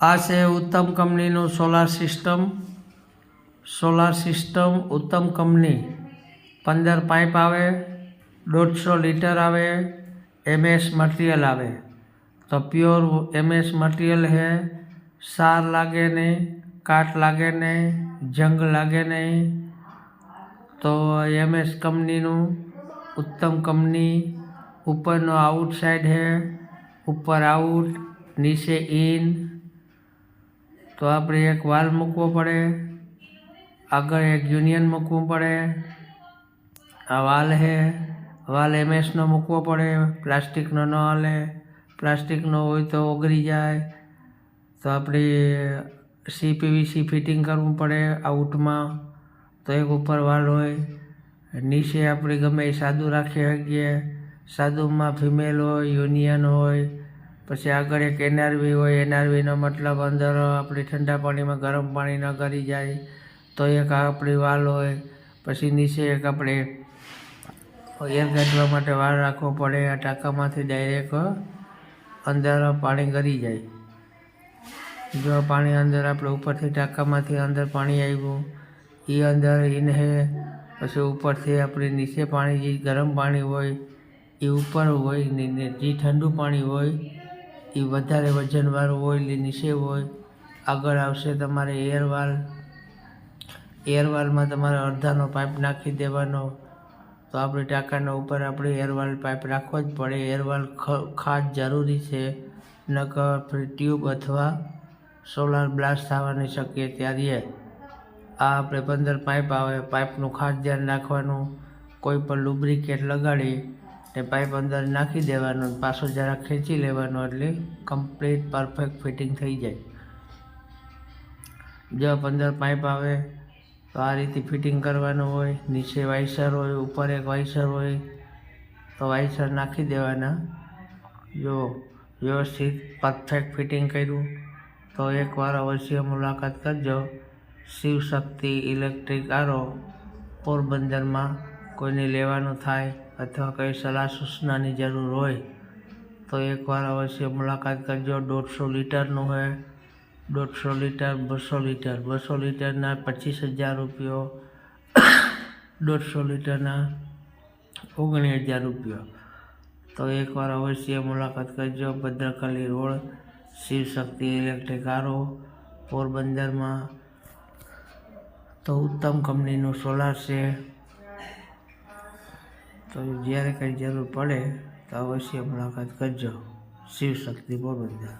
આ છે ઉત્તમ કંપનીનું સોલાર સિસ્ટમ ઉત્તમ કંપની 15 પાઇપ આવે, 150 લીટર આવે, MS मटेरियल आवे। तो प्योर MS मटेरियल है, सार लागे नहीं, काट लागे नहीं, जंग लागे नहीं। तो MS कंपनी उत्तम कंपनी ऊपर नो आउटसाइड है, ऊपर आउट नीचे इन। तो आप एक वाल मूकवो पड़े, आगे एक यूनियन मूकवू पड़े। आ वाल है, वाल MS नो मूकवो पड़े, प्लास्टिक नो न हाले। प्लास्टिक नो होय तो ओगरी जाए, तो अपनी CPVC फिटिंग करवू पड़े आउट में। तो एक ऊपर वाल होय, नीचे अपनी गमे सादू राखी सकीए। सादू में फीमेल होय, यूनियन होय। पछी आगळ एक NRV होय, NRV नो मतलब अंदर अपनी ठंडा पानी में गरम पानी न गरी जाए। तो एक अपनी वाल होय। पछी नीचे एक अपने एयर काढवा माटे वाल राखવો પડે। आ टाँकामांथी डायरेक्ट अंदर पानी गरी जाए। जो पानी अंदर आपणे उपरथी टाँकामांथी अंदर पानी आव्युं ए अंदर इन है। पछी उपरथी अपनी नीचे पानी जे गरम पानी होय ए ऊपर होय ने जे ठंडू पानी होय ए वधारे वजनवाळुं होय એટલે નીચે होय। આગળ આવશે તમારે एयरवाल में तमारे अर्धानो पाइप नाखी देवानो। तो अपनी टाँकाना ऊपर अपने एयरवाल पाइप राखवा ज पड़े। एयरवाल खास जरूरी है, नकर फिर ट्यूब अथवा सोलार ब्लास्ट थवानी शक्यता रहे। आ अपने 15 पाइप आवे, पाइपनु खास ध्यान राखवानुं। कोई पण लुब्रिकेट लगाड़ी ने पाइप अंदर नाखी देवानुं, पाछो जरा खेंची लेवानुं એટલે कम्प्लीट परफेक्ट फिटिंग थई जाए। जो 15 पाइप आवे तो आ रीते फिटिंग करवानुं होय। नीचे वाइसर होय, ऊपर एक वाइसर होय, तो वाइसर नाखी देवाना। जो व्यवस्थित परफेक्ट फिटिंग कर्युं तो एक बार अवश्य मुलाकात करजो। शिव शक्ति इलेक्ट्रिक आरो पोरबंदर में कोईने लेवानुं थाय अथवा कोई सलाह सूचनानी जरूर होय तो एक बार अवश्य मुलाकात करजो। 150 लीटरनु है, 150 लीटर 200 लीटर 200 लीटरना 25,000 रुपया, 150 लीटरना 19,000 रुपया। तो एक बार अवश्य मुलाकात करजो। भद्रकाली रोड शिव शक्ति इलेक्ट्रिक आरो पोरबंदर में। तो उत्तम कंपनी सोलार से, तो જ્યારે કંઈ જરૂર પડે તો અવશ્ય મુલાકાત કરજો। शिव शक्ति पोरबंदर।